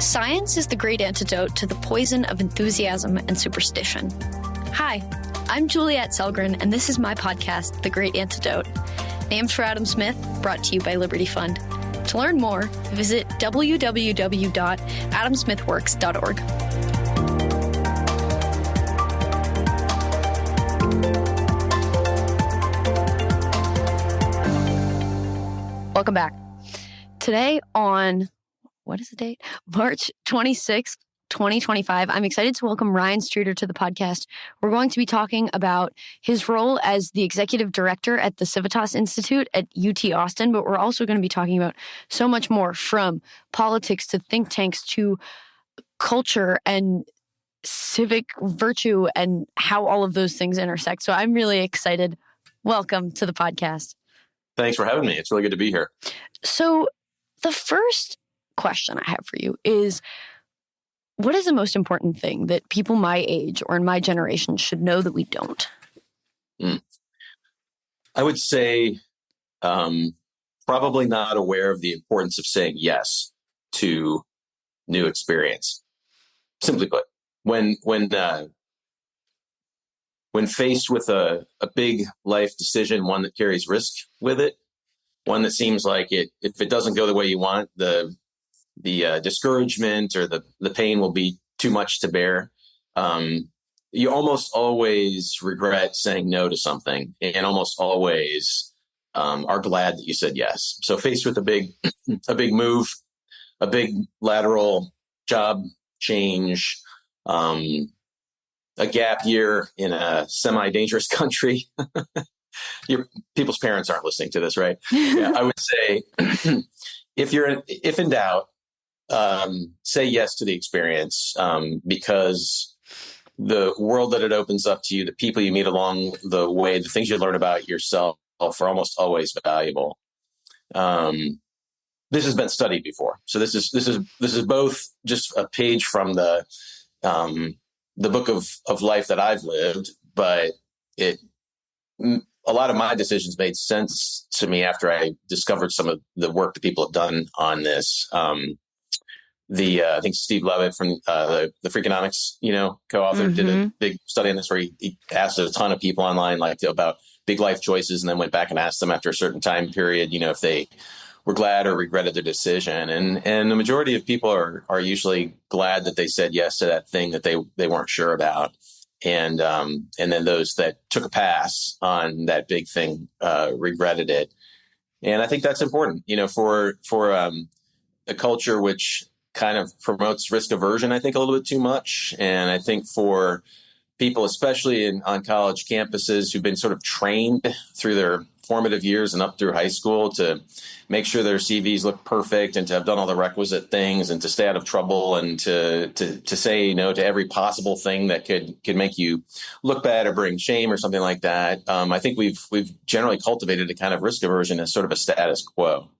Science is the great antidote to the poison of enthusiasm and superstition. Hi, I'm Juliet Selgren, and this is my podcast, The Great Antidote. Named for Adam Smith, brought to you by Liberty Fund. To learn more, visit www.adamsmithworks.org. Welcome back. Today on, what is the date? March 26th, 2025. I'm excited to welcome Ryan Streeter to the podcast. We're going to be talking about his role as the executive director at the Civitas Institute at UT Austin, but we're also going to be talking about so much more, from politics to think tanks to culture and civic virtue and how all of those things intersect. So I'm really excited. Welcome to the podcast. Thanks for having me. It's really good to be here. So the first question I have for you is, what is the most important thing that people my age or in my generation should know that we don't? I would say probably not aware of the importance of saying yes to new experience. Simply put, when faced with a big life decision, one that carries risk with it, one that seems like if it doesn't go the way you want, the discouragement or the pain will be too much to bear. You almost always regret saying no to something, and almost always are glad that you said yes. So faced with a big move, a big lateral job change, a gap year in a semi-dangerous country. People's parents aren't listening to this, right? Yeah, I would say if in doubt, say yes to the experience, because the world that it opens up to you, the people you meet along the way, the things you learn about yourself are almost always valuable. This has been studied before, so this is both just a page from the book of life that I've lived, but a lot of my decisions made sense to me after I discovered some of the work that people have done on this. I think Steve Levitt from the Freakonomics, co-author, did a big study on this where he asked a ton of people online, about big life choices, and then went back and asked them after a certain time period, if they were glad or regretted their decision. And the majority of people are usually glad that they said yes to that thing that they weren't sure about. And then those that took a pass on that big thing regretted it. And I think that's important, for a culture which kind of promotes risk aversion, I think, a little bit too much. And I think for people, especially on college campuses, who've been sort of trained through their formative years and up through high school to make sure their CVs look perfect and to have done all the requisite things and to stay out of trouble and to say no to every possible thing that could make you look bad or bring shame or something like that. I think we've generally cultivated a kind of risk aversion as sort of a status quo.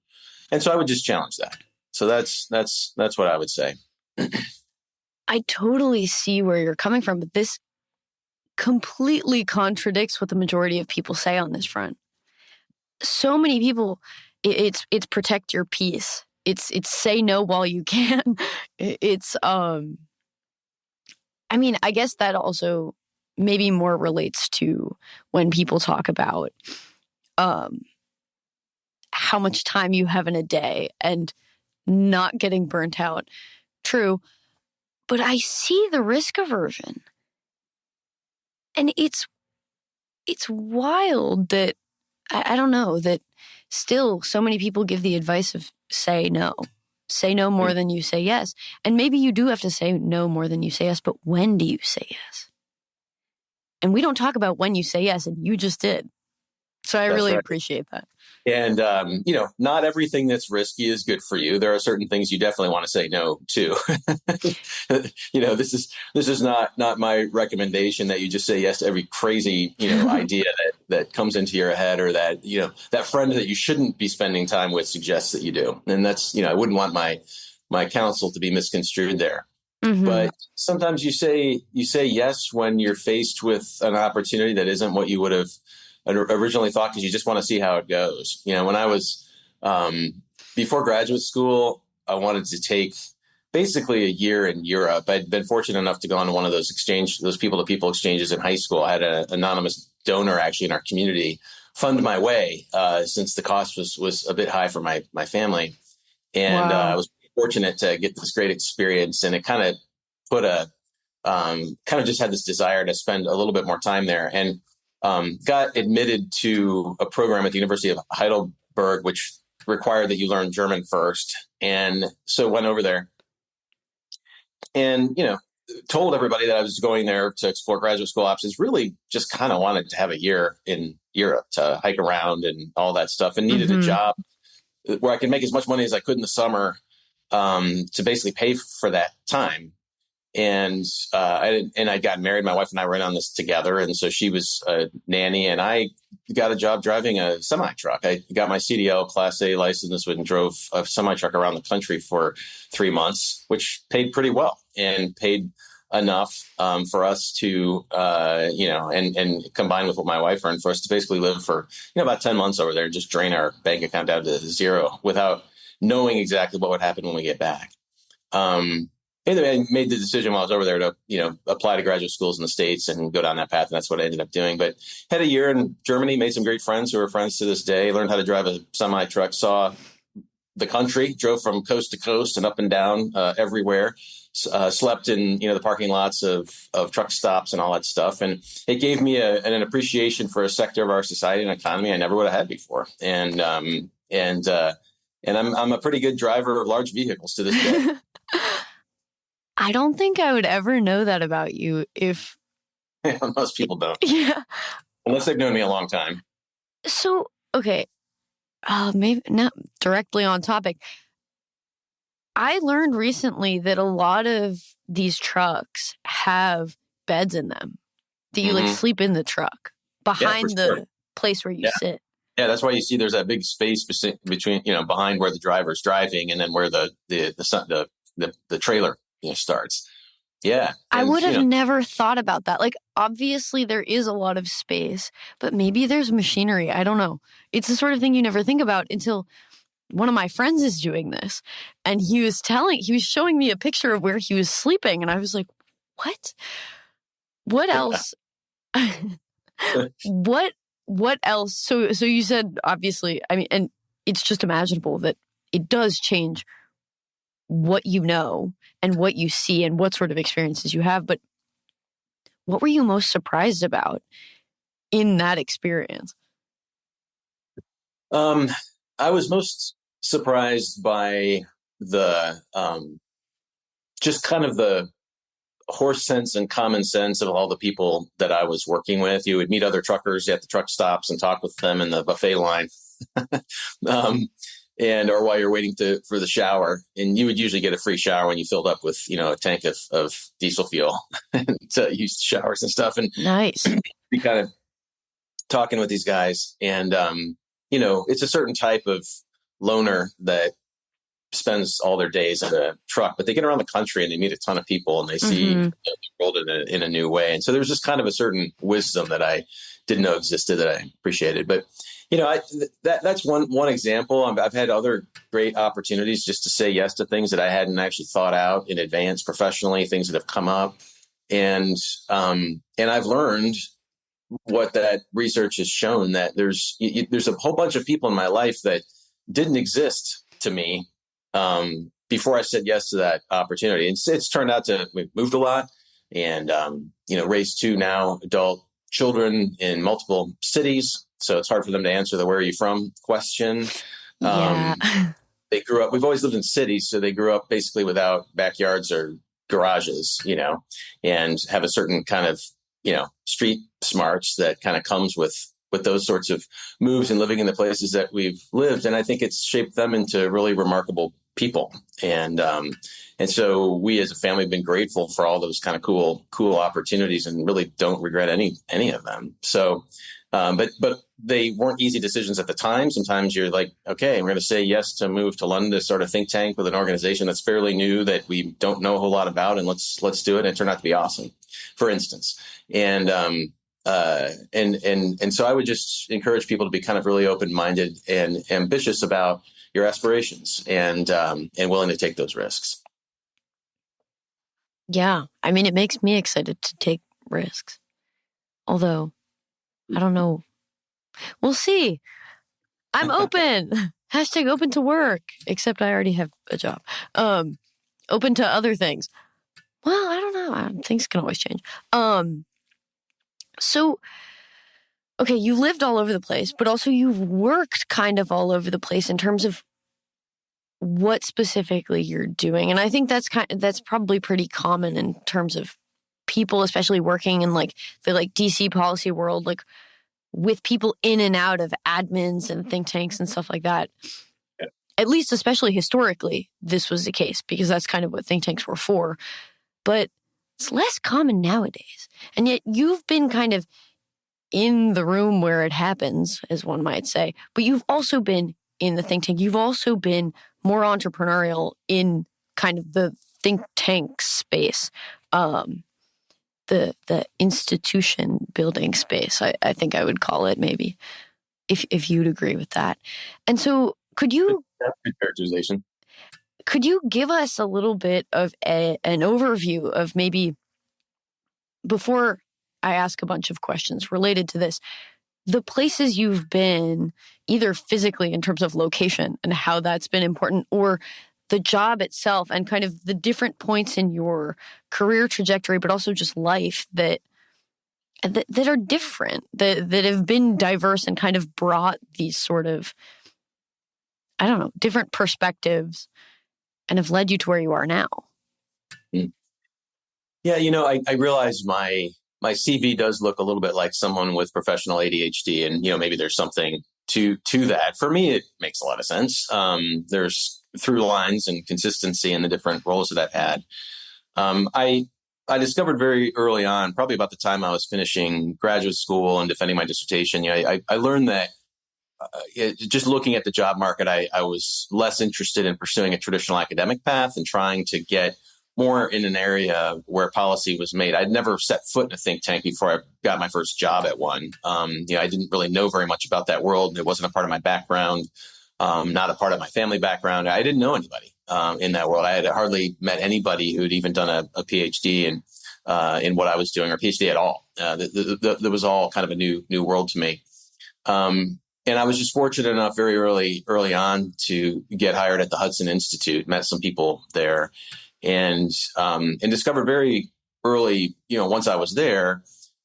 And so I would just challenge that. So that's what I would say. I totally see where you're coming from, but this completely contradicts what the majority of people say on this front. So many people, it's protect your peace. It's say no while you can. I guess that also maybe more relates to when people talk about how much time you have in a day and not getting burnt out. True. But I see the risk aversion. And it's wild that, I don't know, that still so many people give the advice of say no. Say no more than you say yes. And maybe you do have to say no more than you say yes, but when do you say yes? And we don't talk about when you say yes, and you just did. So I really appreciate that. And, not everything that's risky is good for you. There are certain things you definitely want to say no to. This is not my recommendation that you just say yes to every crazy, idea that comes into your head, or that, that friend that you shouldn't be spending time with suggests that you do. And that's, I wouldn't want my counsel to be misconstrued there. Mm-hmm. But sometimes you say yes when you're faced with an opportunity that isn't what you would have originally thought, because you just want to see how it goes. When I was before graduate school, I wanted to take basically a year in Europe. I'd been fortunate enough to go on one of those people to people exchanges in high school. I had an anonymous donor actually in our community fund my way, since the cost was a bit high for my family. And Wow. I was fortunate to get this great experience, and it kind of put kind of just had this desire to spend a little bit more time there, and got admitted to a program at the University of Heidelberg, which required that you learn German first. And so went over there and, told everybody that I was going there to explore graduate school options, really just kind of wanted to have a year in Europe to hike around and all that stuff, and needed a job where I could make as much money as I could in the summer, to basically pay for that time. And I got married. My wife and I were in on this together. And so she was a nanny, and I got a job driving a semi truck. I got my CDL Class A license and drove a semi truck around the country for 3 months, which paid pretty well and paid enough for us to, and combined with what my wife earned, for us to basically live for, about 10 months over there, just drain our bank account down to zero without knowing exactly what would happen when we get back. Anyway, I made the decision while I was over there to, apply to graduate schools in the States and go down that path. And that's what I ended up doing. But had a year in Germany, made some great friends who are friends to this day, learned how to drive a semi truck, saw the country, drove from coast to coast and up and down everywhere, slept in, the parking lots of truck stops and all that stuff. And it gave me an appreciation for a sector of our society and economy I never would have had before. And I'm a pretty good driver of large vehicles to this day. I don't think I would ever know that about you if... Most people don't. Yeah. Unless they've known me a long time. So, okay. Maybe not directly on topic. I learned recently that a lot of these trucks have beds in them that you sleep in the truck behind the place where you sit. Yeah, that's why you see there's that big space between, behind where the driver's driving and then where the trailer starts. Yeah. I would have never thought about that. Like, obviously there is a lot of space, but maybe there's machinery. I don't know. It's the sort of thing you never think about until one of my friends is doing this. And he was showing me a picture of where he was sleeping. And I was like, what else? What else? So you said, obviously, I mean, and it's just imaginable that it does change what you know and what you see and what sort of experiences you have. But what were you most surprised about in that experience? I was most surprised by the just kind of the horse sense and common sense of all the people that I was working with. You would meet other truckers at the truck stops and talk with them in the buffet line. Or while you're waiting for the shower, and you would usually get a free shower when you filled up with, a tank of diesel fuel to use showers and stuff. And nice. Be kind of talking with these guys, and it's a certain type of loner that spends all their days in a truck, but they get around the country and they meet a ton of people and they see the world in a new way. And so there's just kind of a certain wisdom that I didn't know existed that I appreciated. But that's one example. I've had other great opportunities just to say yes to things that I hadn't actually thought out in advance professionally, things that have come up. And I've learned what that research has shown, that there's a whole bunch of people in my life that didn't exist to me before I said yes to that opportunity. And it's turned out we've moved a lot and, raised 2 now adult children in multiple cities. So it's hard for them to answer the "where are you from" question. Yeah. They grew up, we've always lived in cities. So they grew up basically without backyards or garages, and have a certain kind of, street smarts that kind of comes with those sorts of moves and living in the places that we've lived. And I think it's shaped them into really remarkable people. And so we as a family have been grateful for all those kind of cool opportunities and really don't regret any of them. So, but they weren't easy decisions at the time. Sometimes you're like, okay, we're going to say yes to move to London to start a think tank with an organization that's fairly new that we don't know a whole lot about, and let's do it. And it turned out to be awesome, for instance. And so I would just encourage people to be kind of really open-minded and ambitious about your aspirations and willing to take those risks. Yeah. I mean, it makes me excited to take risks. Although, I don't know. We'll see. I'm open. Hashtag open to work. Except I already have a job. Open to other things. Well, I don't know. Things can always change. So, okay, you lived all over the place, but also you've worked kind of all over the place in terms of what specifically you're doing. And I think that's probably pretty common in terms of people, especially working in like the like DC policy world, like with people in and out of admins and think tanks and stuff like that. Yeah. At least, especially historically, this was the case because that's kind of what think tanks were for. But it's less common nowadays. And yet you've been kind of in the room where it happens, as one might say, but you've also been in the think tank. You've also been more entrepreneurial in kind of the think tank space, the institution building space, I think I would call it, maybe, if you'd agree with that. And so could you... That's good characterization. Could you give us a little bit of an overview of maybe, before I ask a bunch of questions related to this, the places you've been, either physically in terms of location and how that's been important, or the job itself and kind of the different points in your career trajectory, but also just life that are different, that have been diverse and kind of brought these sort of, I don't know, different perspectives and have led you to where you are now. Yeah, I realize my CV does look a little bit like someone with professional ADHD, and maybe there's something to that. For me, it makes a lot of sense. There's through lines and consistency in the different roles that I've had. I discovered very early on, probably about the time I was finishing graduate school and defending my dissertation, I learned that just looking at the job market, I was less interested in pursuing a traditional academic path and trying to get more in an area where policy was made. I'd never set foot in a think tank before I got my first job at one. I didn't really know very much about that world. It wasn't a part of my background, not a part of my family background. I didn't know anybody in that world. I had hardly met anybody who'd even done a PhD in what I was doing, or PhD at all. There was all kind of a new world to me. And I was just fortunate enough very early on to get hired at the Hudson Institute, met some people there, and discovered very early, once I was there,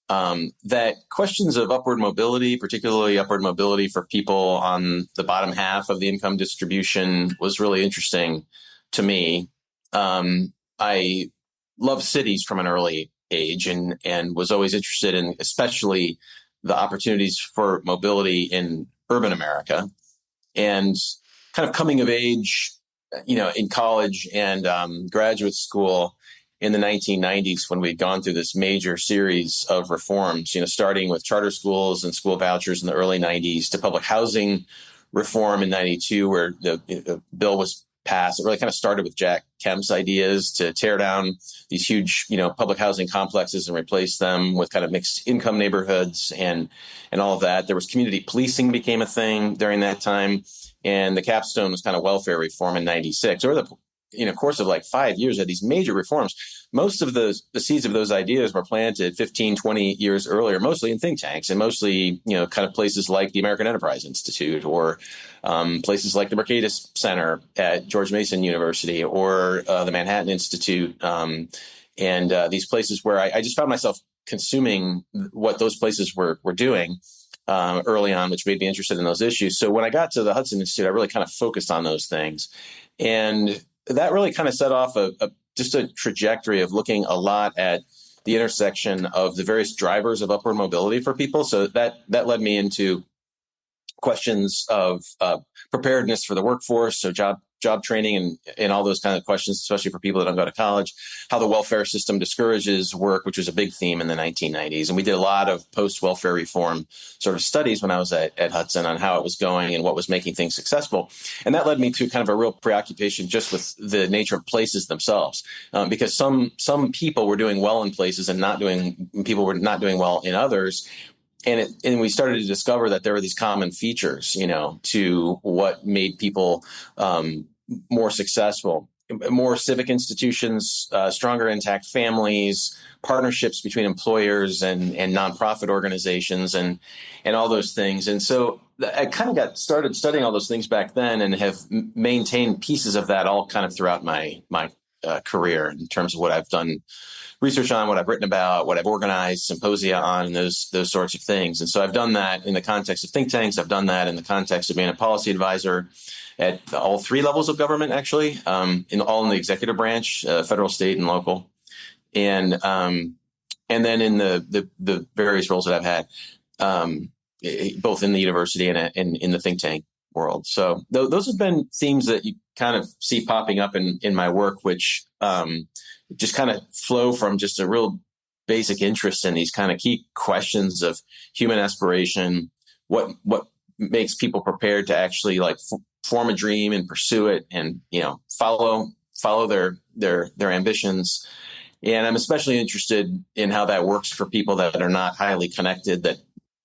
that questions of upward mobility, particularly upward mobility for people on the bottom half of the income distribution, was really interesting to me. I love cities from an early age and was always interested in especially the opportunities for mobility in urban America, and kind of coming of age, in college and graduate school in the 1990s, when we'd gone through this major series of reforms, starting with charter schools and school vouchers in the early 90s to public housing reform in 92, where the bill was passed. It really kind of started with Jack Kemp's ideas to tear down these huge, public housing complexes and replace them with kind of mixed income neighborhoods and all of that. There was community policing became a thing during that time. And the capstone was kind of welfare reform in 96. Over the course of like 5 years of these major reforms, most of the seeds of those ideas were planted 15, 20 years earlier, mostly in think tanks and mostly, kind of places like the American Enterprise Institute or places like the Mercatus Center at George Mason University or the Manhattan Institute. And these places where I just found myself consuming what those places were doing early on, which made me interested in those issues. So when I got to the Hudson Institute, I really kind of focused on those things. And that really kind of set off just a trajectory of looking a lot at the intersection of the various drivers of upward mobility for people. So that led me into questions of preparedness for the workforce, so job training and all those kind of questions, especially for people that don't go to college, how the welfare system discourages work, which was a big theme in the 1990s. And we did a lot of post-welfare reform sort of studies when I was at Hudson on how it was going and what was making things successful. And that led me to kind of a real preoccupation just with the nature of places themselves, because some people were doing well in places and people were not doing well in others. And we started to discover that there were these common features, to what made people more successful. more civic institutions, stronger intact families, partnerships between employers and nonprofit organizations, and all those things. And so I kind of got started studying all those things back then, and have maintained pieces of that all kind of throughout my career in terms of what I've done research on, what I've written about, what I've organized symposia on, and those sorts of things. And so I've done that in the context of think tanks. I've done that in the context of being a policy advisor at all three levels of government, actually, in the executive branch, federal, state, and local, and then in the various roles that I've had, both in the university and in the think tank world. So those have been themes that you kind of see popping up in my work, which just kind of flow from just a real basic interest in these kind of key questions of human aspiration, what makes people prepared to actually like form a dream and pursue it, and follow their ambitions. And I'm especially interested in how that works for people that are not highly connected, that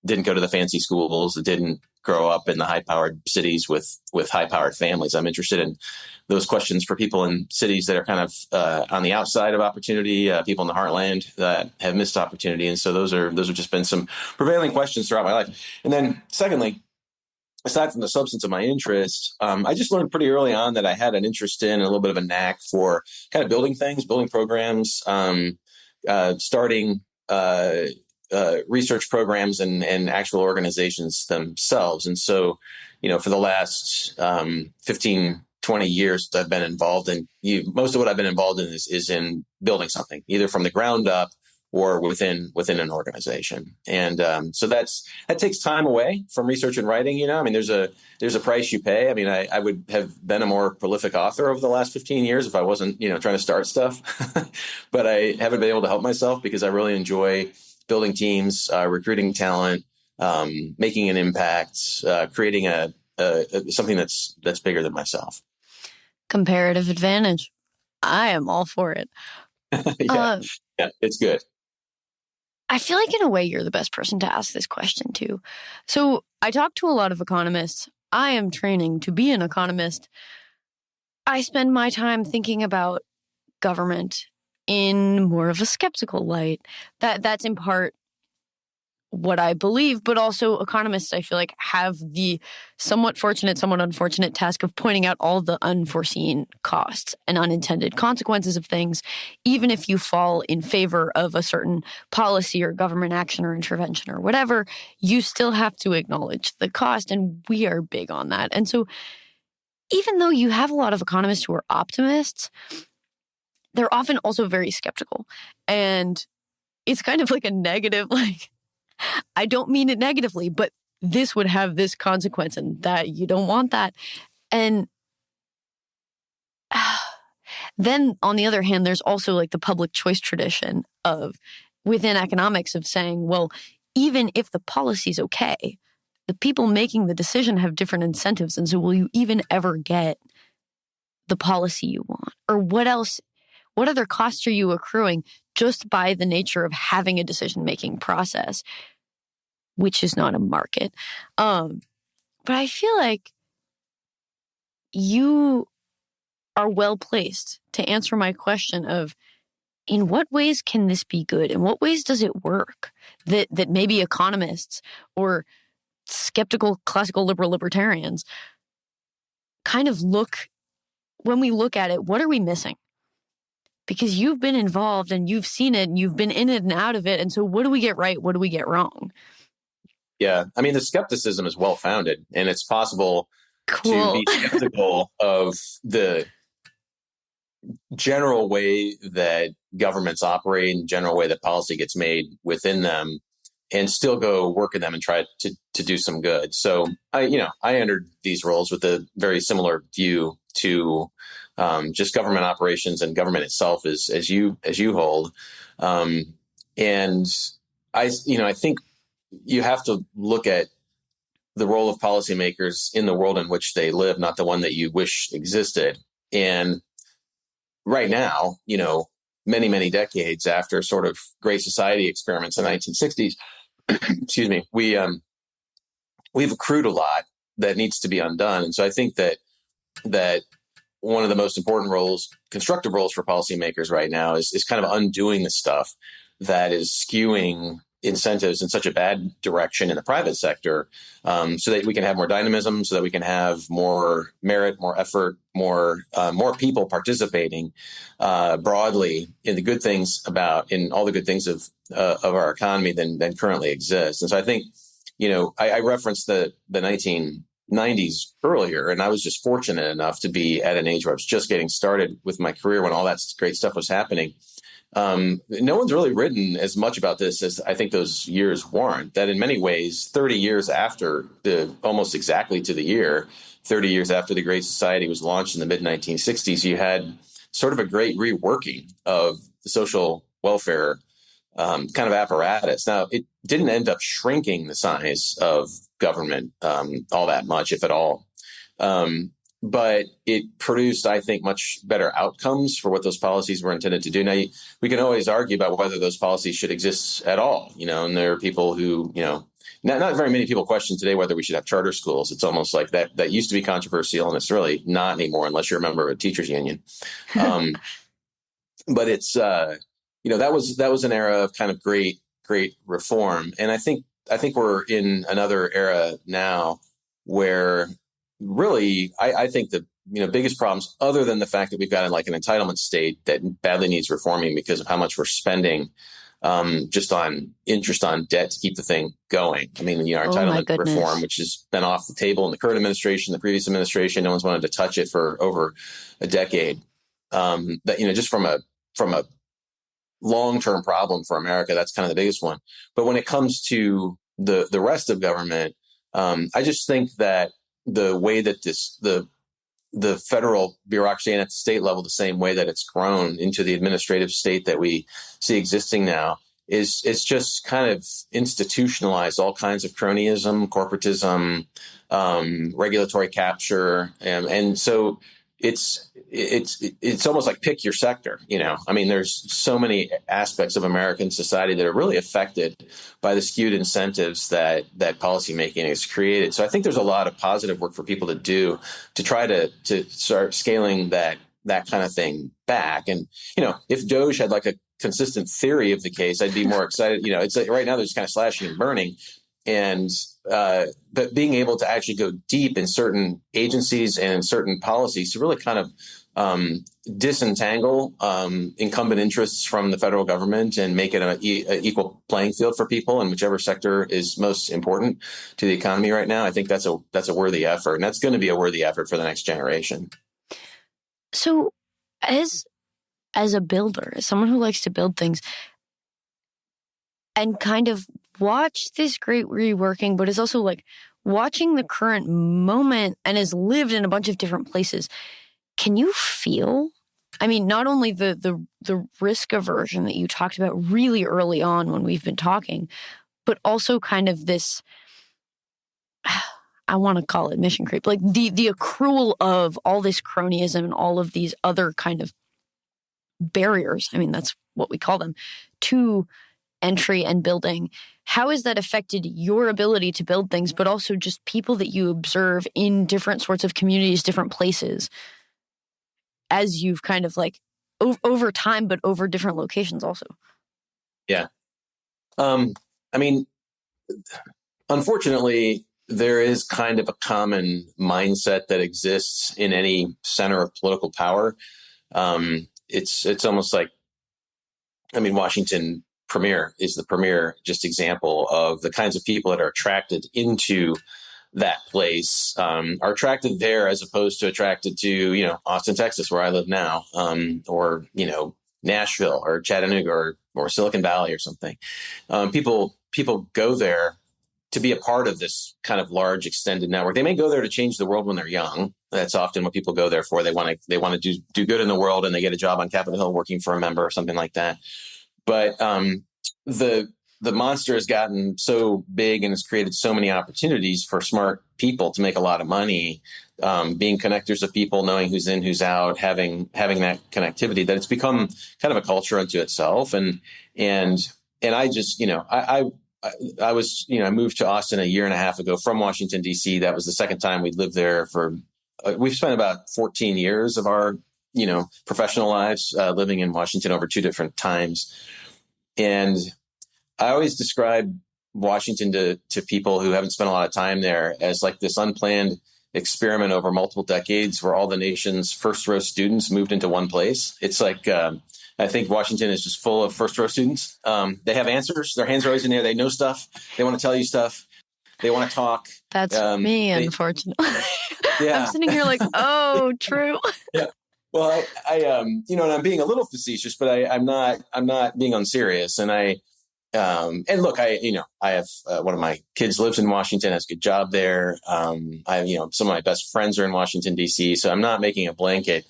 didn't go to the fancy schools, that didn't grow up in the high-powered cities with high-powered families. I'm interested in those questions for people in cities that are kind of on the outside of opportunity, people in the heartland that have missed opportunity. And so those have just been some prevailing questions throughout my life. And then secondly, aside from the substance of my interest, I just learned pretty early on that I had an interest in, a little bit of a knack for kind of building things, building programs, starting research programs and actual organizations themselves. And so, for the last 15, 20 years I've been involved in, most of what I've been involved in is in building something, either from the ground up or within an organization. And so that takes time away from research and writing. There's a price you pay. I would have been a more prolific author over the last 15 years if I wasn't, trying to start stuff. But I haven't been able to help myself because I really enjoy building teams, recruiting talent, making an impact, creating something that's bigger than myself. Comparative advantage. I am all for it. Yeah, it's good. I feel like in a way you're the best person to ask this question to. So I talk to a lot of economists. I am training to be an economist. I spend my time thinking about government in more of a skeptical light. That's in part what I believe, but also economists, I feel like, have the somewhat fortunate, somewhat unfortunate task of pointing out all the unforeseen costs and unintended consequences of things. Even if you fall in favor of a certain policy or government action or intervention or whatever, you still have to acknowledge the cost, and we are big on that. And so even though you have a lot of economists who are optimists, they're often also very skeptical. And it's kind of like a negative, like, I don't mean it negatively, but this would have this consequence and that you don't want that. And then on the other hand, there's also like the public choice tradition of within economics of saying, well, even if the policy's okay, the people making the decision have different incentives. And so will you even ever get the policy you want? Or what other costs are you accruing just by the nature of having a decision-making process, which is not a market? But I feel like you are well placed to answer my question of, in what ways can this be good? In what ways does it work that maybe economists or skeptical classical liberal libertarians kind of look, when we look at it, what are we missing? Because you've been involved and you've seen it and you've been in it and out of it. And so what do we get right? What do we get wrong? Yeah. The skepticism is well-founded, and it's possible to be skeptical of the general way that governments operate and general way that policy gets made within them, and still go work in them and try to do some good. So I entered these roles with a very similar view to just government operations and government itself as you hold. And I think you have to look at the role of policymakers in the world in which they live, not the one that you wish existed. And right now, many, many decades after sort of Great Society experiments in the 1960s, excuse me, we've accrued a lot that needs to be undone. And so I think that one of the most important roles, constructive roles for policymakers right now is kind of undoing the stuff that is skewing incentives in such a bad direction in the private sector, so that we can have more dynamism, so that we can have more merit, more effort, more people participating broadly in the good things in all the good things of our economy than currently exists. And so I think, I referenced the 1990s earlier, and I was just fortunate enough to be at an age where I was just getting started with my career when all that great stuff was happening. No one's really written as much about this as I think those years warrant. That in many ways, 30 years after almost exactly to the year, 30 years after the Great Society was launched in the mid 1960s, you had sort of a great reworking of the social welfare kind of apparatus. Now, it didn't end up shrinking the size of government all that much, if at all. But it produced, I think, much better outcomes for what those policies were intended to do. Now, we can always argue about whether those policies should exist at all, and there are people who, not very many people question today whether we should have charter schools. It's almost like that used to be controversial, and it's really not anymore unless you're a member of a teachers union. But it's, that was an era of kind of great reform. And I think we're in another era now where really, I think the biggest problems, other than the fact that we've got an entitlement state that badly needs reforming because of how much we're spending just on interest on debt to keep the thing going. I mean, our entitlement reform, which has been off the table in the current administration, the previous administration, no one's wanted to touch it for over a decade. That just from a long-term problem for America, that's kind of the biggest one. But when it comes to the rest of government, I just think that the way that the federal bureaucracy and at the state level, the same way that it's grown into the administrative state that we see existing now, is just kind of institutionalized all kinds of cronyism, corporatism, regulatory capture, and so it's almost like pick your sector. I mean, there's so many aspects of American society that are really affected by the skewed incentives that policymaking has created. So I think there's a lot of positive work for people to do to try to start scaling that kind of thing back. And, if DOGE had a consistent theory of the case, I'd be more excited. It's like right now they're just kind of slashing and burning. And but being able to actually go deep in certain agencies and certain policies to really kind of disentangle incumbent interests from the federal government and make it an equal playing field for people in whichever sector is most important to the economy right now, I think that's a worthy effort, and that's going to be a worthy effort for the next generation. So, as a builder, as someone who likes to build things, and kind of watch this great reworking, but is also watching the current moment and has lived in a bunch of different places. Can you feel, I mean, not only the risk aversion that you talked about really early on when we've been talking, but also kind of this, I want to call it mission creep, the accrual of all this cronyism and all of these other kind of barriers. I mean, that's what we call them, to entry and building. How has that affected your ability to build things, but also just people that you observe in different sorts of communities, different places, as you've kind of over time, but over different locations also? Yeah. I mean, unfortunately, there is kind of a common mindset that exists in any center of political power. It's almost like, Washington premier is the premier just example of the kinds of people that are attracted into that place, are attracted there as opposed to attracted to, Austin, Texas, where I live now, or, Nashville or Chattanooga or Silicon Valley or something. People go there to be a part of this kind of large extended network. They may go there to change the world when they're young. That's often what people go there for. They want to do good in the world, and they get a job on Capitol Hill working for a member or something like that. But the monster has gotten so big and has created so many opportunities for smart people to make a lot of money, being connectors of people, knowing who's in, who's out, having that connectivity, that it's become kind of a culture unto itself. And I just, I was, I moved to Austin a year and a half ago from Washington, D.C. That was the second time we'd lived there for we've spent about 14 years of our, professional lives living in Washington over two different times. And I always describe Washington to people who haven't spent a lot of time there as like this unplanned experiment over multiple decades where all the nation's first row students moved into one place. It's like, I think Washington is just full of first row students. They have answers. Their hands are always in there. They know stuff. They want to tell you stuff. They want to talk. That's me, unfortunately. Yeah. I'm sitting here like, oh, true. Yeah. Well, and I'm being a little facetious, but I'm not being unserious. And and look, I have one of my kids lives in Washington, has a good job there. I have, some of my best friends are in Washington, D.C. So I'm not making a blanket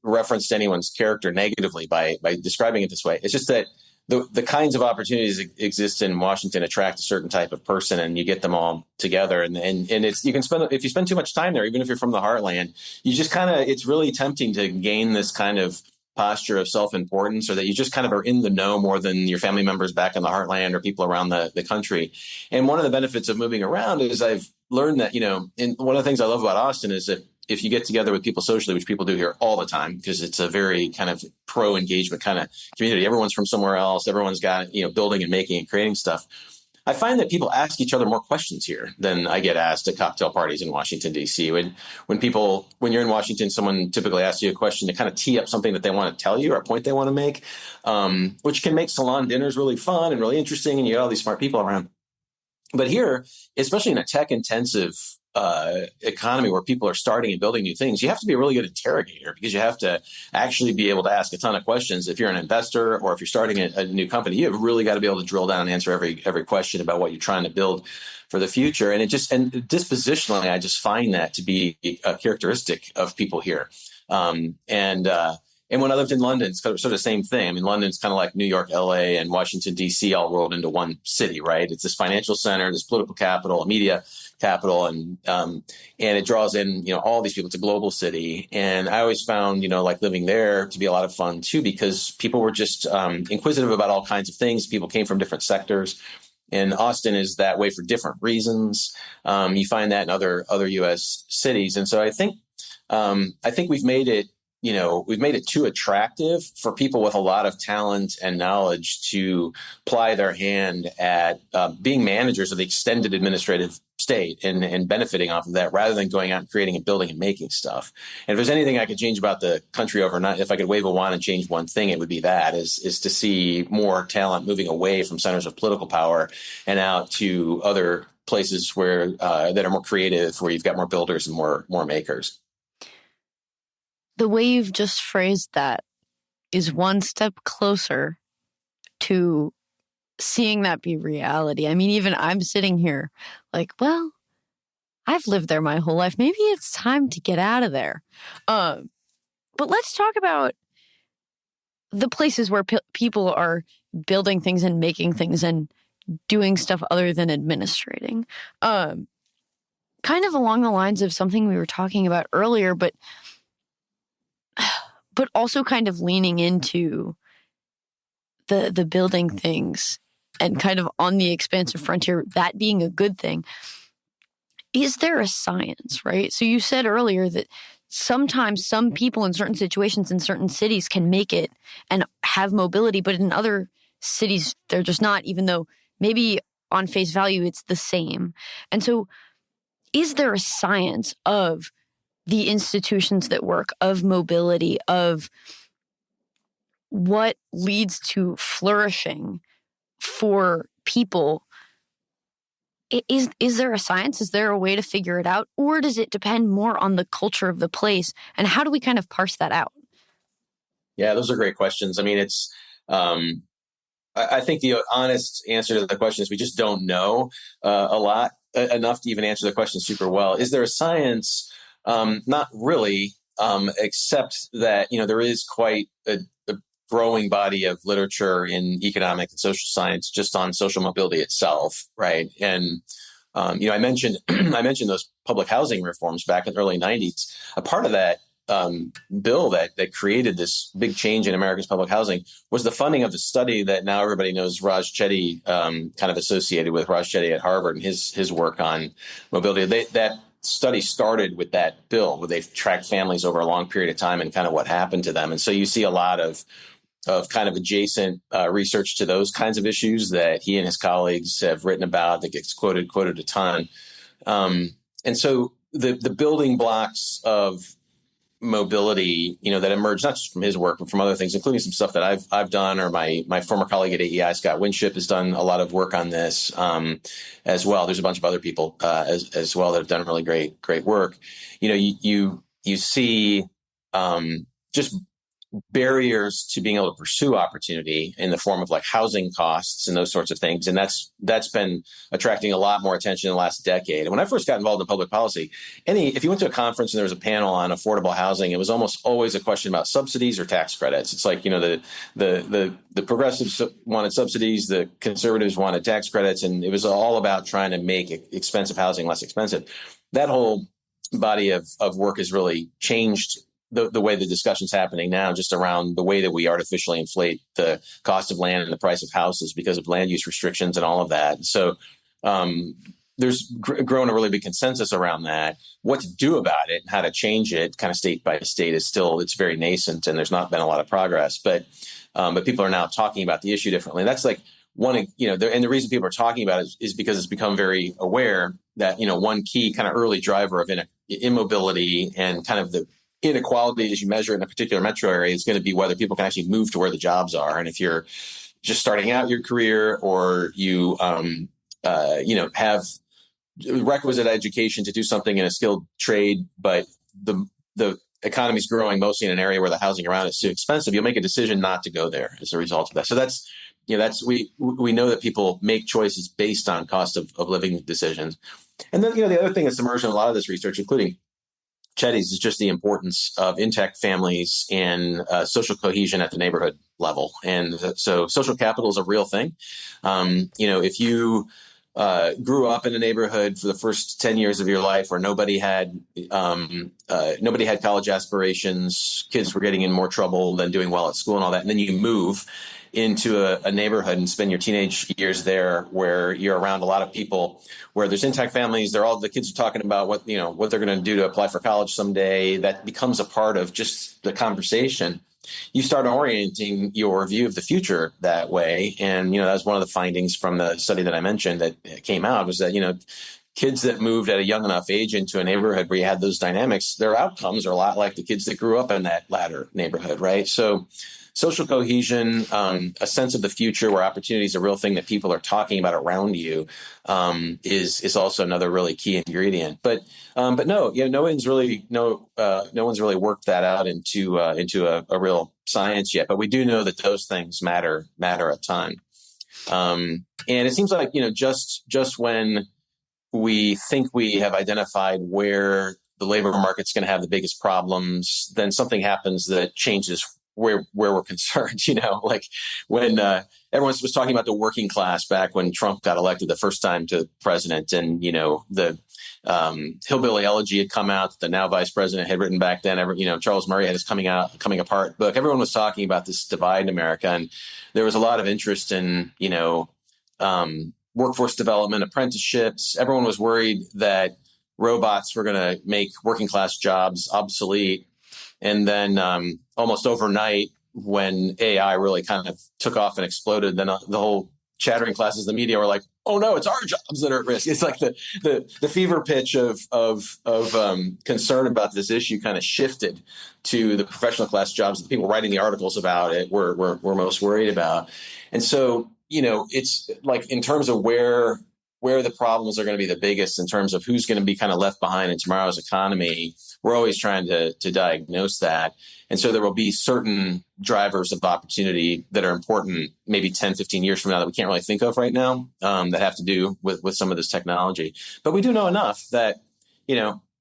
reference to anyone's character negatively by describing it this way. It's just that the kinds of opportunities that exist in Washington attract a certain type of person, and you get them all together. And it's, you can if you spend too much time there, even if you're from the heartland, you just it's really tempting to gain this kind of posture of self-importance, or that you just kind of are in the know more than your family members back in the heartland or people around the country. And one of the benefits of moving around is I've learned that, and one of the things I love about Austin is that if you get together with people socially, which people do here all the time, because it's a very kind of pro engagement kind of community. Everyone's from somewhere else. Everyone's got, building and making and creating stuff. I find that people ask each other more questions here than I get asked at cocktail parties in Washington, D.C. When you're in Washington, someone typically asks you a question to kind of tee up something that they want to tell you or a point they want to make, which can make salon dinners really fun and really interesting. And you got all these smart people around. But here, especially in a tech-intensive economy where people are starting and building new things, you have to be a really good interrogator, because you have to actually be able to ask a ton of questions. If you're an investor or if you're starting a new company, you have really got to be able to drill down and answer every question about what you're trying to build for the future. And dispositionally, I just find that to be a characteristic of people here. And when I lived in London, it's sort of the same thing. I mean, London's kind of like New York, LA, and Washington, D.C. all rolled into one city, right? It's this financial center, this political capital, a media capital, and it draws in, all these people. It's a global city. And I always found, like living there to be a lot of fun too, because people were just inquisitive about all kinds of things. People came from different sectors. And Austin is that way for different reasons. You find that in other U.S. cities. And so I think we've made it, too attractive for people with a lot of talent and knowledge to ply their hand at being managers of the extended administrative state and benefiting off of that, rather than going out and creating and building and making stuff. And if there's anything I could change about the country overnight, if I could wave a wand and change one thing, it would be that is to see more talent moving away from centers of political power and out to other places where that are more creative, where you've got more builders and more makers. The way you've just phrased that is one step closer to seeing that be reality. I mean, even I'm sitting here like, well, I've lived there my whole life. Maybe it's time to get out of there. But let's talk about the places where people are building things and making things and doing stuff other than administrating. Kind of along the lines of something we were talking about earlier, but also kind of leaning into the building things and kind of on the expansive frontier, that being a good thing. Is there a science, right? So you said earlier that sometimes some people in certain situations in certain cities can make it and have mobility, but in other cities, they're just not, even though maybe on face value, it's the same. And so is there a science of the institutions that work, of mobility, of what leads to flourishing for people? Is there a science? Is there a way to figure it out? Or does it depend more on the culture of the place? And how do we kind of parse that out? Yeah, those are great questions. I mean, it's, I think the honest answer to the question is we just don't know enough to even answer the question super well. Is there a science? Not really, except that, there is quite a growing body of literature in economic and social science just on social mobility itself, right? And, I mentioned those public housing reforms back in the early 90s. A part of that bill that created this big change in America's public housing was the funding of the study that now everybody knows Raj Chetty, kind of associated with Raj Chetty at Harvard and his work on mobility. That study started with that bill, where they've tracked families over a long period of time and kind of what happened to them. And so you see a lot of kind of adjacent research to those kinds of issues that he and his colleagues have written about that gets quoted a ton. And so the building blocks of mobility, that emerged not just from his work, but from other things, including some stuff that I've done, or my former colleague at AEI, Scott Winship, has done a lot of work on this as well. There's a bunch of other people as well that have done really great work. You see just barriers to being able to pursue opportunity in the form of like housing costs and those sorts of things. And that's been attracting a lot more attention in the last decade. And when I first got involved in public policy, if you went to a conference and there was a panel on affordable housing, it was almost always a question about subsidies or tax credits. It's like, the progressives wanted subsidies, the conservatives wanted tax credits, and it was all about trying to make expensive housing less expensive. That whole body of work has really changed the way the discussion's happening now, just around the way that we artificially inflate the cost of land and the price of houses because of land use restrictions and all of that. So there's grown a really big consensus around that. What to do about it and how to change it kind of state by state it's very nascent, and there's not been a lot of progress, but people are now talking about the issue differently. That's like one, and the reason people are talking about it is because it's become very aware that, one key kind of early driver of immobility and kind of the inequality as you measure it in a particular metro area is going to be whether people can actually move to where the jobs are. And if you're just starting out your career, or you, have requisite education to do something in a skilled trade, but the economy is growing mostly in an area where the housing around is too expensive, you'll make a decision not to go there as a result of that. So we know that people make choices based on cost of living decisions. And then, the other thing that's emerged in a lot of this research, including Chetty's, is just the importance of intact families and social cohesion at the neighborhood level. And so social capital is a real thing. If you grew up in a neighborhood for the first 10 years of your life where nobody had college aspirations, kids were getting in more trouble than doing well at school and all that, and then you move into a neighborhood and spend your teenage years there, where you're around a lot of people, where there's intact families. The kids are talking about what they're going to do to apply for college someday. That becomes a part of just the conversation. You start orienting your view of the future that way. And, that was one of the findings from the study that I mentioned that came out, was that, kids that moved at a young enough age into a neighborhood where you had those dynamics, their outcomes are a lot like the kids that grew up in that latter neighborhood, right? So social cohesion, a sense of the future where opportunity is a real thing that people are talking about around you, is also another really key ingredient. But no one's really worked that out into a real science yet. But we do know that those things matter a ton. And it seems like just when we think we have identified where the labor market's going to have the biggest problems, then something happens that changes where we're concerned, like when everyone was talking about the working class back when Trump got elected the first time to president, and the Hillbilly Elegy had come out, the now vice president had written back then. Charles Murray had his Coming Apart book. Everyone was talking about this divide in America, and there was a lot of interest in workforce development, apprenticeships. Everyone was worried that robots were going to make working class jobs obsolete. And then almost overnight, when AI really kind of took off and exploded, then the whole chattering classes of the media were like, "Oh no, it's our jobs that are at risk." It's like the fever pitch of concern about this issue kind of shifted to the professional class jobs. The people writing the articles about it were most worried about. And so, it's like, in terms of where the problems are going to be the biggest, in terms of who's going to be kind of left behind in tomorrow's economy, we're always trying to diagnose that. And so there will be certain drivers of opportunity that are important maybe 10, 15 years from now that we can't really think of right now, that have to do with some of this technology. But we do know enough that,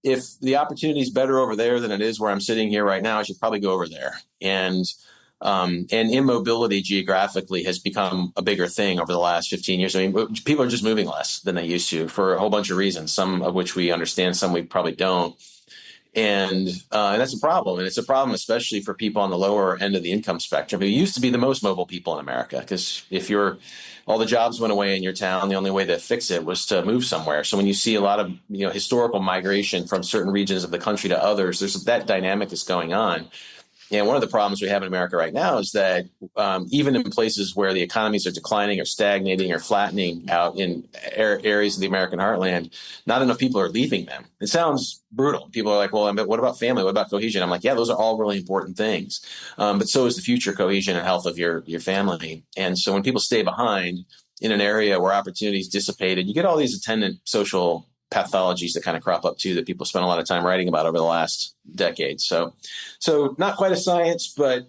if the opportunity is better over there than it is where I'm sitting here right now, I should probably go over there. And immobility geographically has become a bigger thing over the last 15 years. I mean, people are just moving less than they used to for a whole bunch of reasons, some of which we understand, some we probably don't. And that's a problem. And it's a problem, especially for people on the lower end of the income spectrum, who used to be the most mobile people in America. Because if all the jobs went away in your town, the only way to fix it was to move somewhere. So when you see a lot of, historical migration from certain regions of the country to others, there's that dynamic is going on. And one of the problems we have in America right now is that even in places where the economies are declining or stagnating or flattening out in areas of the American heartland, not enough people are leaving them. It sounds brutal. People are like, well, what about family? What about cohesion? I'm like, yeah, those are all really important things. But so is the future cohesion and health of your family. And so when people stay behind in an area where opportunities dissipated, you get all these attendant social pathologies that kind of crop up too, that people spend a lot of time writing about over the last decade. So not quite a science, but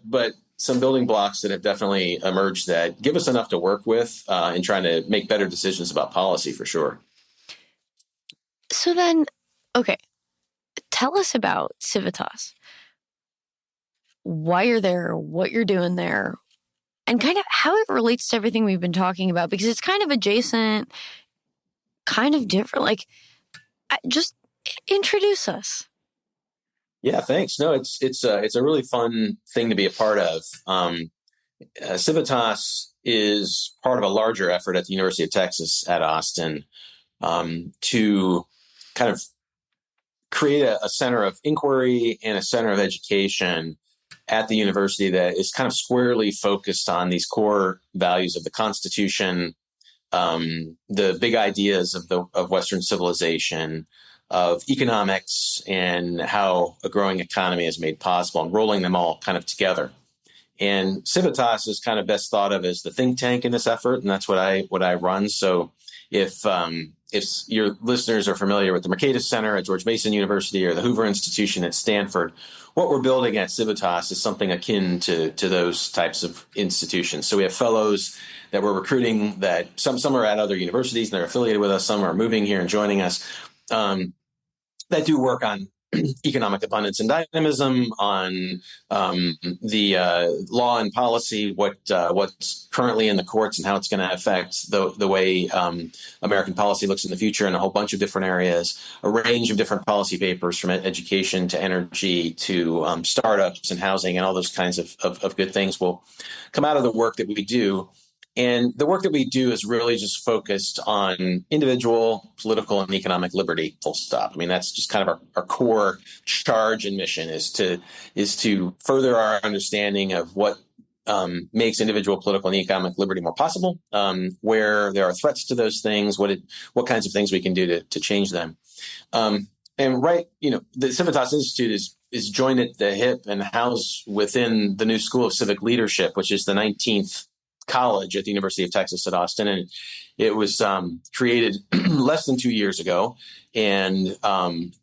some building blocks that have definitely emerged that give us enough to work with in trying to make better decisions about policy, for sure. So then, okay, tell us about Civitas. Why you're there, what you're doing there, and kind of how it relates to everything we've been talking about, because it's kind of adjacent, kind of different. Like, just introduce us. Yeah, thanks. No, it's a really fun thing to be a part of. Civitas is part of a larger effort at the University of Texas at Austin to kind of create a center of inquiry and a center of education at the university that is kind of squarely focused on these core values of the Constitution, the big ideas of Western civilization, of economics, and how a growing economy is made possible, and rolling them all kind of together. And Civitas is kind of best thought of as the think tank in this effort, and that's what I run. So if your listeners are familiar with the Mercatus Center at George Mason University or the Hoover Institution at Stanford, what we're building at Civitas is something akin to those types of institutions. So we have fellows that we're recruiting, that some are at other universities and they're affiliated with us, some are moving here and joining us, that do work on economic abundance and dynamism, on the law and policy, what's currently in the courts and how it's going to affect the way American policy looks in the future, in a whole bunch of different areas, a range of different policy papers from education to energy to startups and housing, and all those kinds of good things will come out of the work that we do. And the work that we do is really just focused on individual, political, and economic liberty, full stop. I mean, that's just kind of our core charge and mission is to further our understanding of what makes individual political and economic liberty more possible, where there are threats to those things, what kinds of things we can do to change them. And the Civitas Institute is joined at the hip and housed within the new School of Civic Leadership, which is the 19th college at the University of Texas at Austin. And it was created less than 2 years ago, and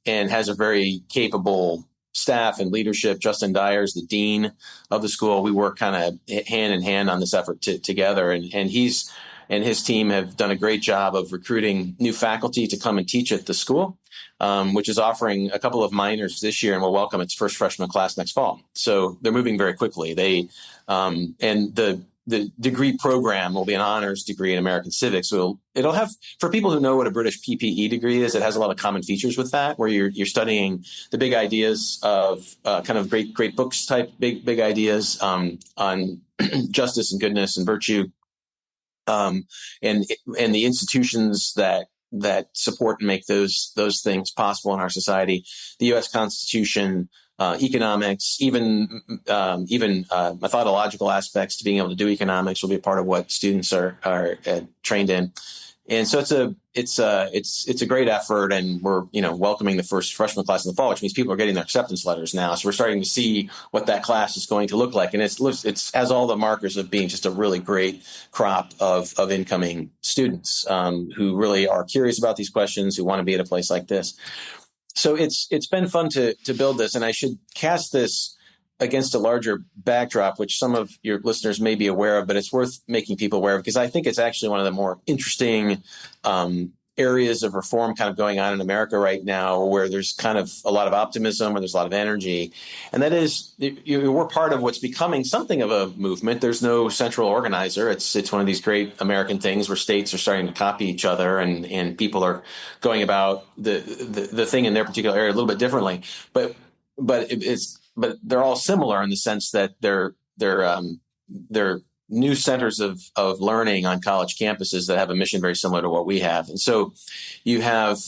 has a very capable staff and leadership. Justin Dyer is the dean of the school. We work kind of hand in hand on this effort together. And he's and his team have done a great job of recruiting new faculty to come and teach at the school, which is offering a couple of minors this year and will welcome its first freshman class next fall. So they're moving very quickly. The degree program will be an honors degree in American civics. So it'll have, for people who know what a British PPE degree is, it has a lot of common features with that, where you're studying the big ideas of kind of great books type big ideas on justice and goodness and virtue, and the institutions that support and make those things possible in our society. The U.S. Constitution, economics, even methodological aspects to being able to do economics will be a part of what students are trained in. And so it's a great effort, and we're welcoming the first freshman class in the fall, which means people are getting their acceptance letters now. So we're starting to see what that class is going to look like, and it has all the markers of being just a really great crop of incoming students who really are curious about these questions, who want to be at a place like this. So it's been fun to build this, and I should cast this against a larger backdrop, which some of your listeners may be aware of, but it's worth making people aware of, because I think it's actually one of the more interesting areas of reform kind of going on in America right now where there's kind of a lot of optimism, where there's a lot of energy. And that is, we're part of what's becoming something of a movement. There's no central organizer. It's one of these great American things where states are starting to copy each other, and people are going about the thing in their particular area a little bit differently. But they're all similar in the sense that they're new centers of learning on college campuses that have a mission very similar to what we have. And so you have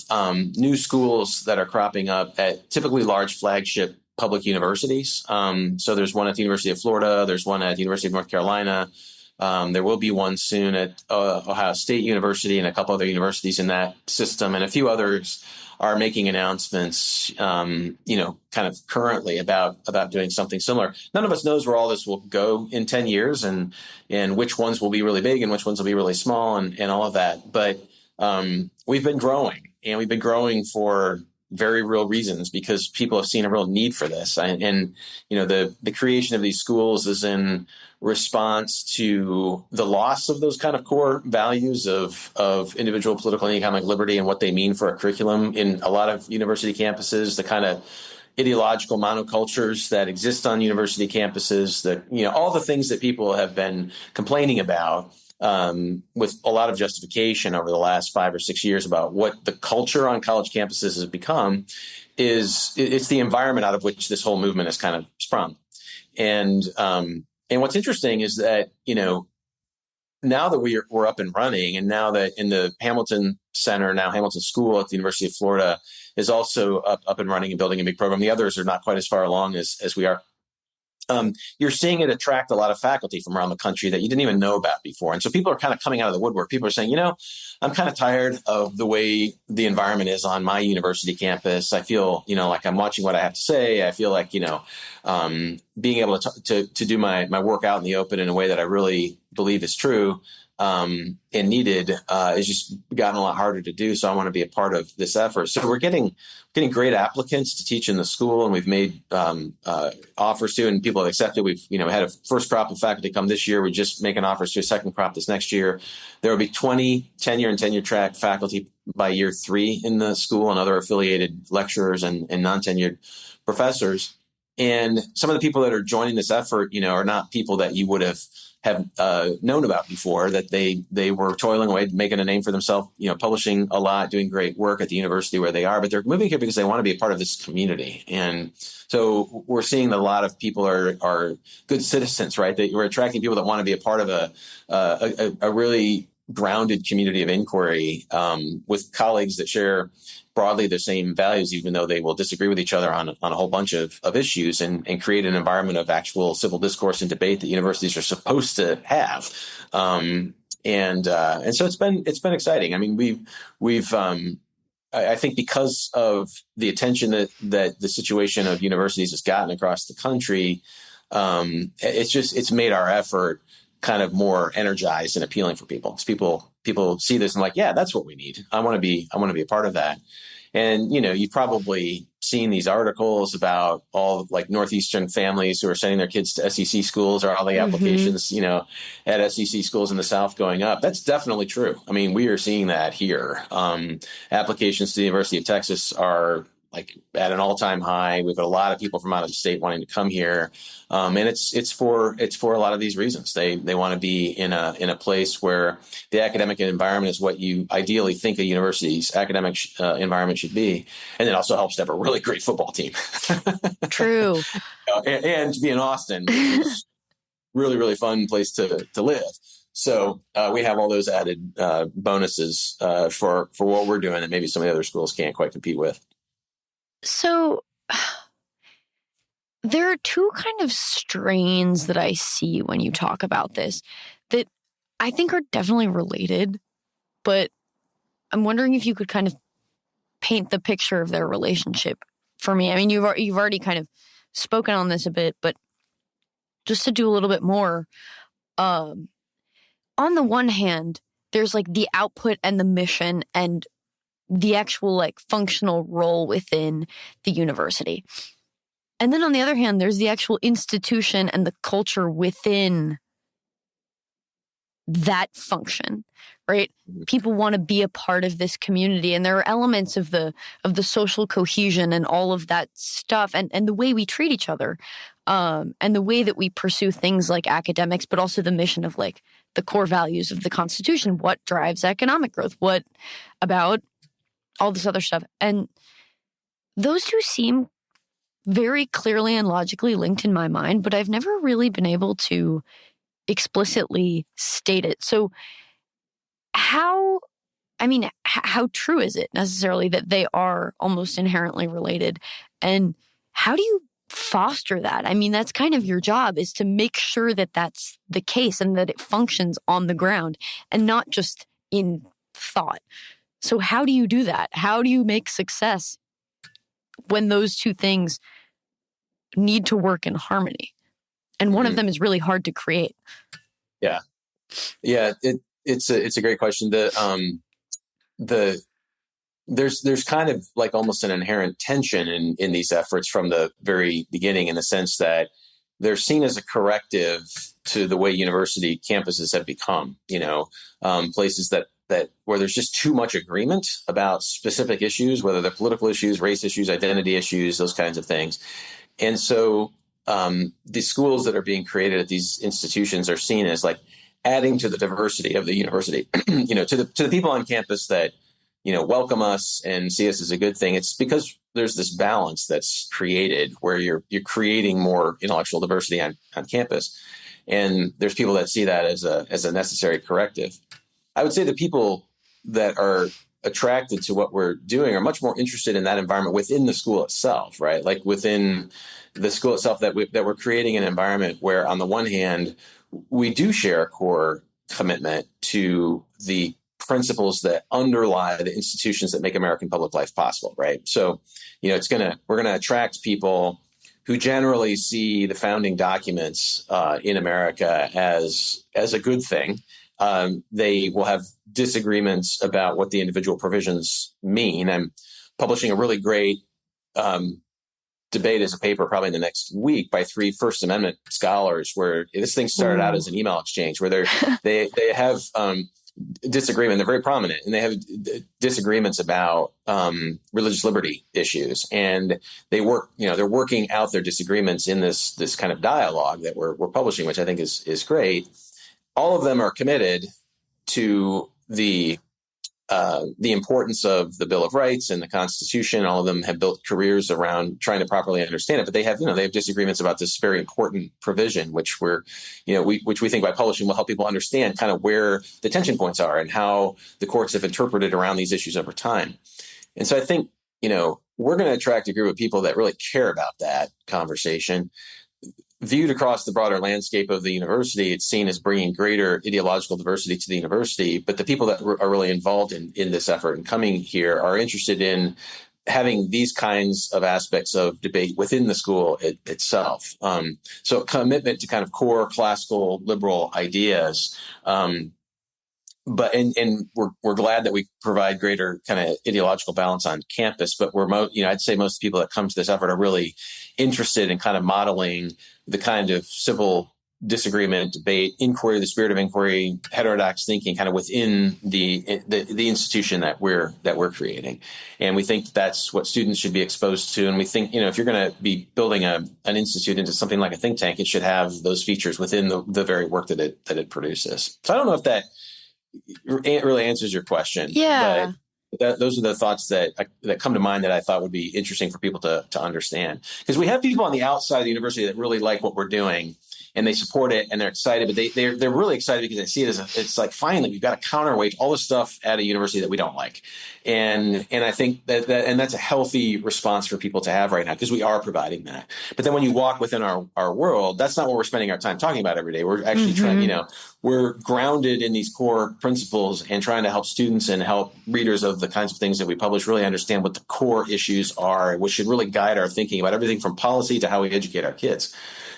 new schools that are cropping up at typically large flagship public universities. So there's one at the University of Florida. There's one at the University of North Carolina. There will be one soon at Ohio State University and a couple other universities in that system. And a few others are making announcements, kind of currently about doing something similar. None of us knows where all this will go in 10 years and which ones will be really big and which ones will be really small and all of that. But we've been growing, and we've been growing for very real reasons because people have seen a real need for this. And the creation of these schools is in response to the loss of those kind of core values of individual political and economic liberty and what they mean for a curriculum in a lot of university campuses, the kind of ideological monocultures that exist on university campuses, all the things that people have been complaining about with a lot of justification over the last 5 or 6 years about what the culture on college campuses has become. It's the environment out of which this whole movement has kind of sprung. And what's interesting is that, now that we're up and running, and now that in the Hamilton Center, now Hamilton School at the University of Florida is also up and running and building a big program. The others are not quite as far along as we are. You're seeing it attract a lot of faculty from around the country that you didn't even know about before. And so people are kind of coming out of the woodwork. People are saying, I'm kind of tired of the way the environment is on my university campus. I feel, like I'm watching what I have to say. I feel like, being able to do my work out in the open in a way that I really believe is true and needed is just gotten a lot harder to do. So I want to be a part of this effort. So we're getting great applicants to teach in the school, and we've made offers to, and people have accepted. We've had a first crop of faculty come this year. We're just making offers to a second crop this next year. There will be 20 tenure and tenure track faculty by year 3 in the school, and other affiliated lecturers and non-tenured professors. And some of the people that are joining this effort, are not people that you would have known about before, that they were toiling away, making a name for themselves, publishing a lot, doing great work at the university where they are, but they're moving here because they want to be a part of this community. And so we're seeing that a lot of people are good citizens, right? That we're attracting people that want to be a part of a really grounded community of inquiry with colleagues that share broadly the same values, even though they will disagree with each other on a whole bunch of issues, and create an environment of actual civil discourse and debate that universities are supposed to have. And so it's been exciting. I mean, we've I think because of the attention that the situation of universities has gotten across the country, it's made our effort kind of more energized and appealing for people. Because people see this and like, yeah, that's what we need. I want to be a part of that. And, you've probably seen these articles about all like Northeastern families who are sending their kids to SEC schools, or all the applications, at SEC schools in the South going up. That's definitely true. I mean, we are seeing that here. Applications to the University of Texas are like at an all-time high. We've got a lot of people from out of the state wanting to come here. And it's for a lot of these reasons. They want to be in a place where the academic environment is what you ideally think a university's academic environment should be. And it also helps to have a really great football team. True. and to be in Austin, which is really, really fun place to live. So we have all those added bonuses for what we're doing that maybe some of the other schools can't quite compete with. So there are two kind of strains that I see when you talk about this that I think are definitely related, but I'm wondering if you could kind of paint the picture of their relationship for me. I mean, you've already kind of spoken on this a bit, but just to do a little bit more, on the one hand, there's like the output and the mission and the actual like functional role within the university. And then on the other hand, there's the actual institution and the culture within that function, right? People want to be a part of this community, and there are elements of the social cohesion and all of that stuff, and the way we treat each other, and the way that we pursue things like academics, but also the mission of like the core values of the Constitution. What drives economic growth? What about all this other stuff? And those two seem very clearly and logically linked in my mind, but I've never really been able to explicitly state it. So how true is it necessarily that they are almost inherently related? And how do you foster that? I mean, that's kind of your job, is to make sure that that's the case and that it functions on the ground and not just in thought. So how do you do that? How do you make success when those two things need to work in harmony? And one of them is really hard to create. Yeah. It's a great question. There's kind of like almost an inherent tension in these efforts from the very beginning, in the sense that they're seen as a corrective to the way university campuses have become, places that where there's just too much agreement about specific issues, whether they're political issues, race issues, identity issues, those kinds of things. And so the schools that are being created at these institutions are seen as like adding to the diversity of the university, to the people on campus that, welcome us and see us as a good thing. It's because there's this balance that's created where you're creating more intellectual diversity on campus. And there's people that see that as a necessary corrective. I would say the people that are attracted to what we're doing are much more interested in that environment within the school itself, right? Like within the school itself, that we're creating an environment where, on the one hand, we do share a core commitment to the principles that underlie the institutions that make American public life possible, right? So, we're going to attract people who generally see the founding documents in America as a good thing. They will have disagreements about what the individual provisions mean. I'm publishing a really great debate as a paper probably in the next week by 3 First Amendment scholars, where this thing started out as an email exchange where they have disagreement. They're very prominent, and they have disagreements about religious liberty issues, and they're working out their disagreements in this kind of dialogue that we're publishing, which I think is great. All of them are committed to the importance of the Bill of Rights and the Constitution. All of them have built careers around trying to properly understand it, but they have disagreements about this very important provision, which we think by publishing will help people understand kind of where the tension points are and how the courts have interpreted around these issues over time. And so I think, we're going to attract a group of people that really care about that conversation. Viewed across the broader landscape of the university, it's seen as bringing greater ideological diversity to the university. But the people that are really involved in this effort and coming here are interested in having these kinds of aspects of debate within the school itself. So commitment to kind of core classical liberal ideas. But we're glad that we provide greater kind of ideological balance on campus. But I'd say most people that come to this effort are really interested in kind of modeling the kind of civil disagreement, debate, inquiry, the spirit of inquiry, heterodox thinking, kind of within the institution that we're creating. And we think that's what students should be exposed to. And we think, if you're going to be building an institute into something like a think tank, it should have those features within the very work that it produces. So I don't know if that really answers your question. Yeah. But those are the thoughts that come to mind that I thought would be interesting for people to understand. Because we have people on the outside of the university that really like what we're doing, and they support it and they're excited, but they're really excited because they see it as it's like, finally, we've got a counterweight to all the stuff at a university that we don't like. And I think that that's a healthy response for people to have right now, because we are providing that. But then when you walk within our world, that's not what we're spending our time talking about every day. We're actually trying, we're grounded in these core principles and trying to help students and help readers of the kinds of things that we publish really understand what the core issues are, which should really guide our thinking about everything from policy to how we educate our kids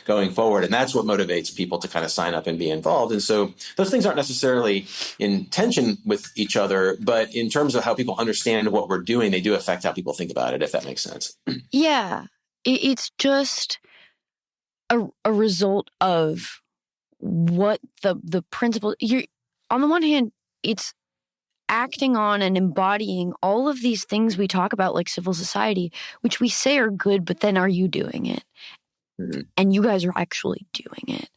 going forward. And that's what motivates people to kind of sign up and be involved. And so those things aren't necessarily in tension with each other, but in terms of how people understand what we're doing, they do affect how people think about it, if that makes sense. Yeah. It's just a result of what the principle, on the one hand, it's acting on and embodying all of these things we talk about, like civil society, which we say are good, but then are you doing it? Mm-hmm. And you guys are actually doing it.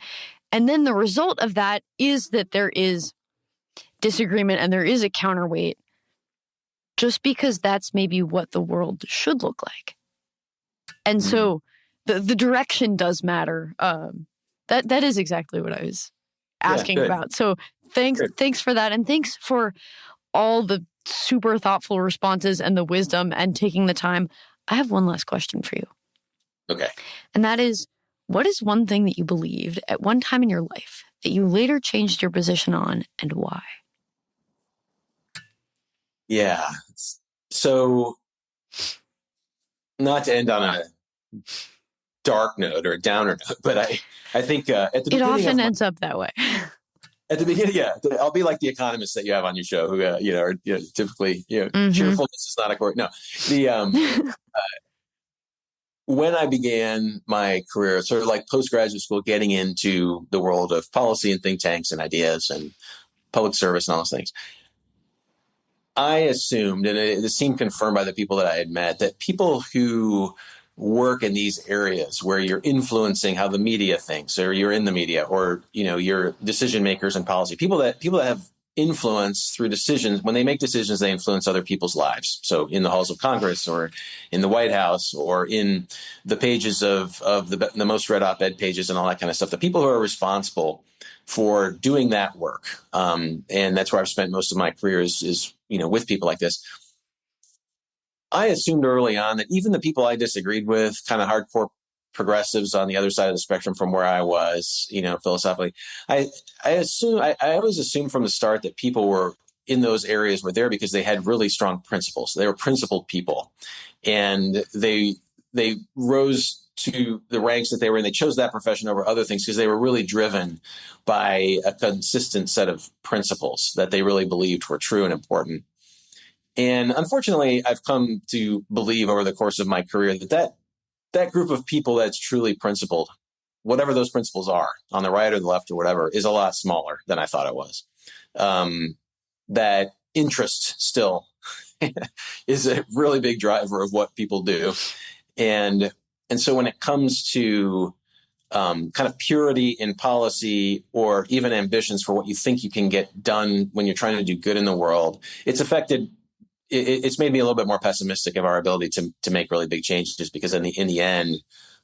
And then the result of that is that there is disagreement and there is a counterweight, just because that's maybe what the world should look like. And so the direction does matter. That is exactly what I was asking about. So thanks for that. And thanks for all the super thoughtful responses and the wisdom and taking the time. I have one last question for you. Okay. And that is, what is one thing that you believed at one time in your life that you later changed your position on, and why? Yeah. So, not to end on a dark note or a downer note, but I think at the beginning, it often ends up that way. At the beginning, yeah, I'll be like the economists that you have on your show, who are typically cheerfulness is not a court. No, when I began my career, sort of like postgraduate school, getting into the world of policy and think tanks and ideas and public service and all those things, I assumed, and it seemed confirmed by the people that I had met, that people who work in these areas where you're influencing how the media thinks, or you're in the media, or you're decision makers in policy, people that have influence through decisions. When they make decisions, they influence other people's lives. So in the halls of Congress, or in the White House, or in the pages of the most read op-ed pages and all that kind of stuff. The people who are responsible for doing that work, and that's where I've spent most of my career is with people like this. I assumed early on that even the people I disagreed with, kind of hardcore progressives on the other side of the spectrum from where I was, philosophically, I always assumed from the start that people were in those areas were there because they had really strong principles. They were principled people, and they rose to the ranks that they were in. They chose that profession over other things because they were really driven by a consistent set of principles that they really believed were true and important. And unfortunately, I've come to believe over the course of my career that group of people that's truly principled, whatever those principles are, on the right or the left or whatever, is a lot smaller than I thought it was. That interest still is a really big driver of what people do. And so when it comes to kind of purity in policy, or even ambitions for what you think you can get done when you're trying to do good in the world, it's made me a little bit more pessimistic of our ability to make really big changes, because in the end,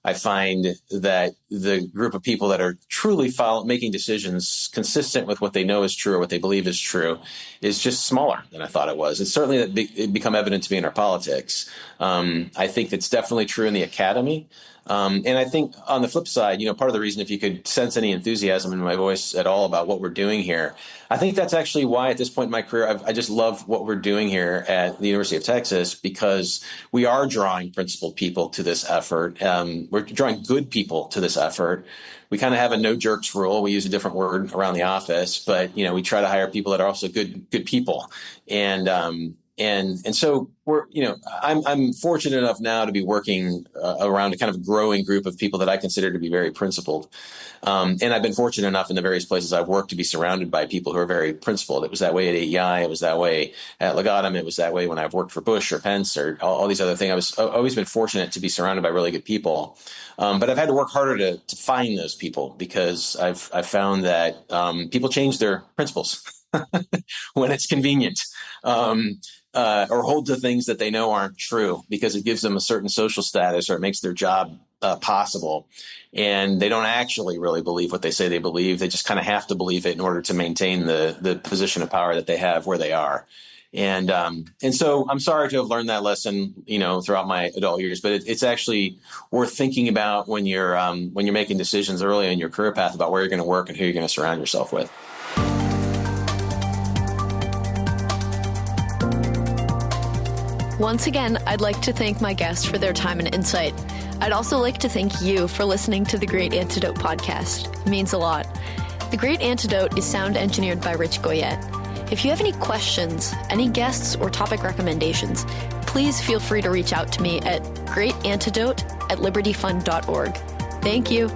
I find that the group of people that are truly making decisions consistent with what they know is true or what they believe is true is just smaller than I thought it was. It's certainly become evident to me in our politics. I think it's definitely true in the academy. And I think on the flip side, part of the reason, if you could sense any enthusiasm in my voice at all about what we're doing here, I think that's actually why at this point in my career, I just love what we're doing here at the University of Texas, because we are drawing principled people to this effort. We're drawing good people to this effort. We kind of have a no jerks rule. We use a different word around the office, but we try to hire people that are also good people. And so we're, I'm fortunate enough now to be working around a kind of growing group of people that I consider to be very principled. And I've been fortunate enough in the various places I've worked to be surrounded by people who are very principled. It was that way at AEI. It was that way at Legatum. It was that way when I've worked for Bush or Pence or all these other things. I've always been fortunate to be surrounded by really good people. But I've had to work harder to find those people, because I've found that people change their principles when it's convenient. Or hold to things that they know aren't true because it gives them a certain social status, or it makes their job possible. And they don't actually really believe what they say they believe. They just kind of have to believe it in order to maintain the position of power that they have where they are. And so I'm sorry to have learned that lesson, throughout my adult years, but it's actually worth thinking about when you're making decisions early in your career path about where you're going to work and who you're going to surround yourself with. Once again, I'd like to thank my guests for their time and insight. I'd also like to thank you for listening to the Great Antidote podcast. It means a lot. The Great Antidote is sound engineered by Rich Goyette. If you have any questions, any guests, or topic recommendations, please feel free to reach out to me at greatantidote@libertyfund.org. Thank you.